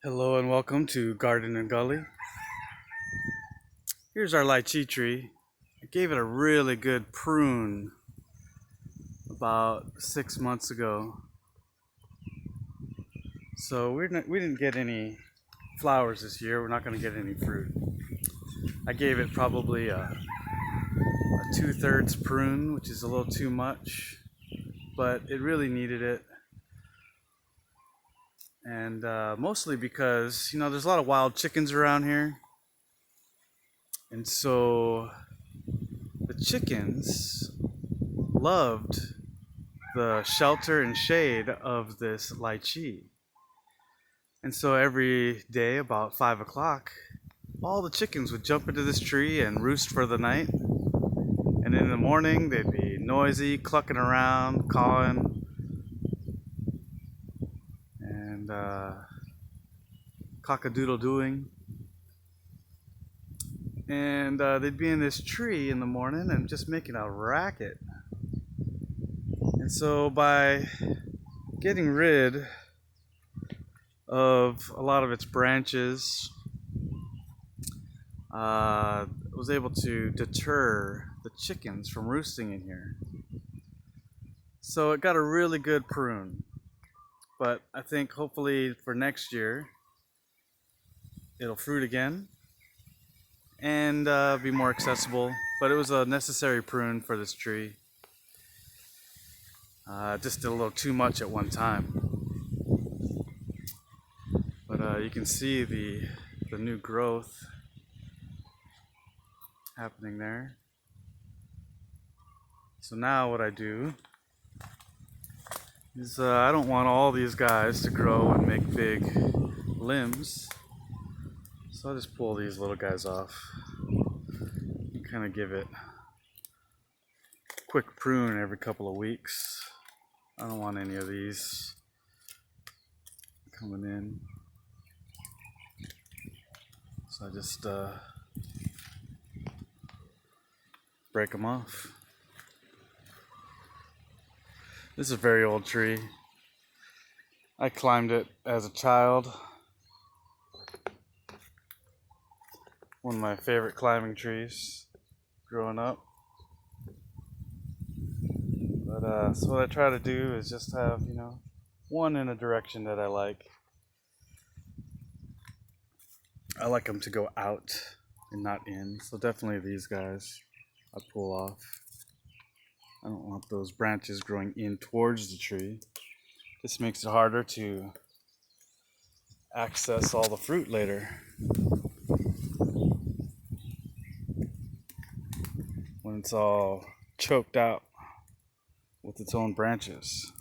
Hello and welcome to Garden and Gully. Here's our lychee tree. I gave it a really good prune about 6 months ago. So we didn't get any flowers this year. We're not going to get any fruit. I gave it probably a 2/3 prune, which is a little too much, but it really needed it. And mostly because, there's a lot of wild chickens around here. And so the chickens loved the shelter and shade of this lychee. And so every day about 5 o'clock, all the chickens would jump into this tree and roost for the night. And in the morning, they'd be noisy, clucking around, cawing, and cock-a-doodle-dooing. And they'd be in this tree in the morning and just making a racket. And so by getting rid of a lot of its branches, was able to deter the chickens from roosting in here. So it got a really good prune. But I think hopefully for next year, it'll fruit again and be more accessible. But it was a necessary prune for this tree. Just did a little too much at one time. But you can see the new growth happening there. So now what I do is I don't want all these guys to grow and make big limbs. So I'll just pull these little guys off and kind of give it a quick prune every couple of weeks. I don't want any of these coming in. So I just break them off. This is a very old tree. I climbed it as a child. One of my favorite climbing trees growing up. But so what I try to do is just have, one in a direction that I like. I like them to go out and not in. So definitely these guys I pull off. I don't want those branches growing in towards the tree. This makes it harder to access all the fruit later. When it's all choked out with its own branches.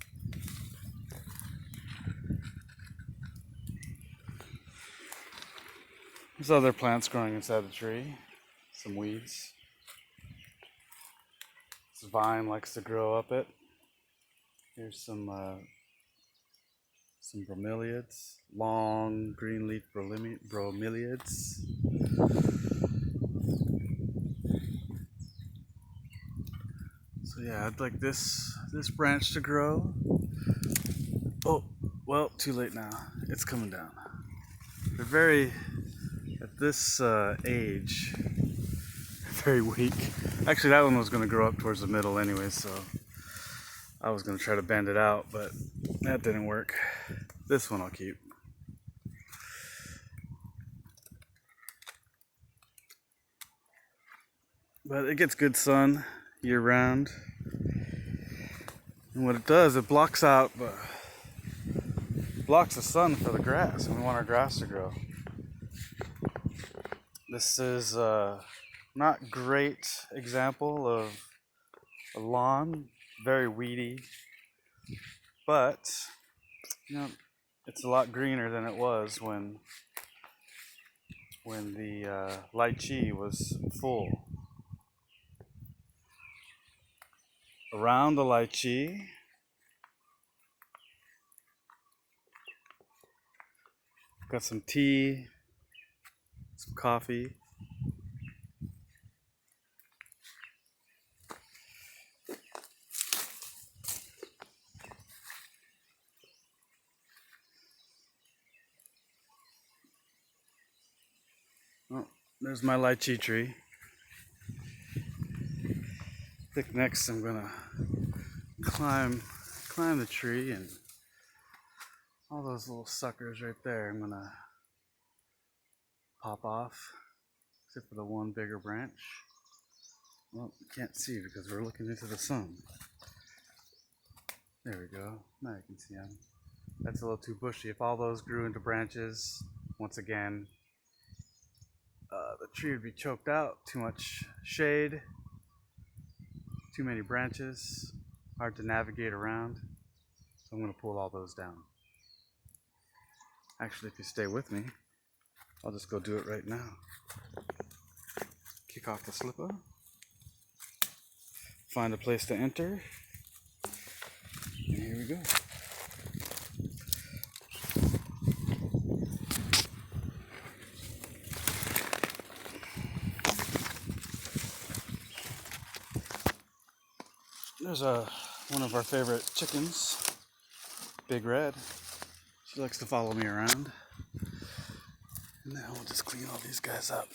There's other plants growing inside the tree. Some weeds. This vine likes to grow up it. Here's some bromeliads, long green leaf bromeliads. So yeah, I'd like this branch to grow. Oh, well, too late now. It's coming down. They're at this age, very weak. Actually, that one was going to grow up towards the middle anyway, so I was going to try to bend it out, but that didn't work. This one I'll keep. But it gets good sun year round. And what it does, it blocks the sun for the grass, and we want our grass to grow. This is not great example of a lawn, very weedy, but it's a lot greener than it was when the lychee was full. Around the lychee, got some tea, some coffee. There's my lychee tree. I think next I'm gonna climb the tree, and all those little suckers right there I'm gonna pop off, except for the one bigger branch. Well, you can't see because we're looking into the sun. There we go. Now you can see them. That's a little too bushy. If all those grew into branches, once again, the tree would be choked out. Too much shade, too many branches, hard to navigate around. So I'm going to pull all those down. Actually, if you stay with me, I'll just go do it right now. Kick off the slipper. Find a place to enter. And here we go. There's one of our favorite chickens, Big Red. She likes to follow me around. And now we'll just clean all these guys up.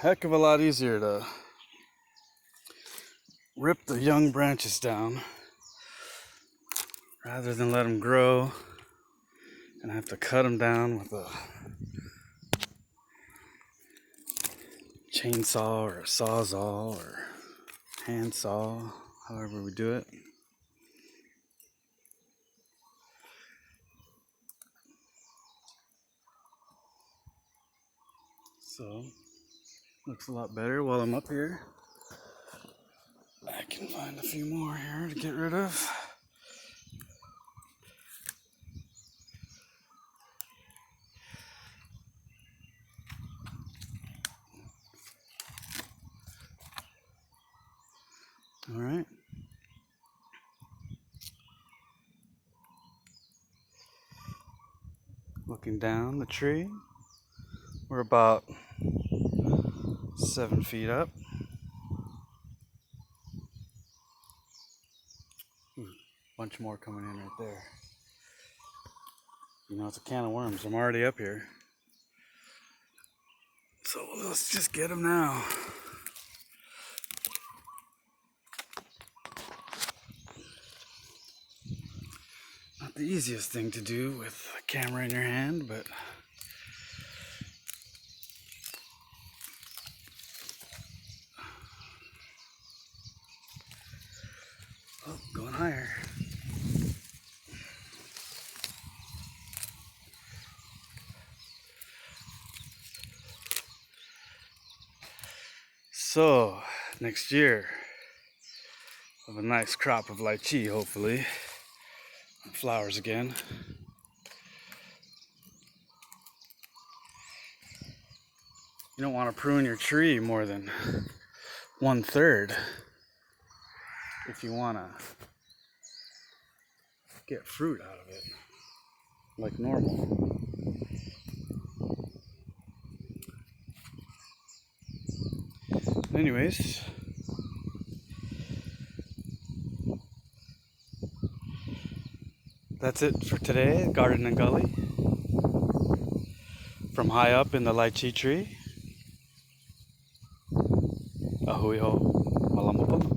Heck of a lot easier to rip the young branches down rather than let them grow and have to cut them down with a chainsaw or a sawzall or hand saw, however we do it. So looks a lot better while I'm up here. I can find a few more here to get rid of. All right. Looking down the tree, we're about 7 feet up. Bunch more coming in right there. You know, it's a can of worms. I'm already up here. So let's just get them now. Not the easiest thing to do with a camera in your hand, but oh, going higher. So, next year, we'll have a nice crop of lychee, hopefully. Flowers again. You don't want to prune your tree more than 1/3 if you want to get fruit out of it, like normal. Anyways, that's it for today, Garden and Gully. From high up in the lychee tree. Ahui ho, malamapam.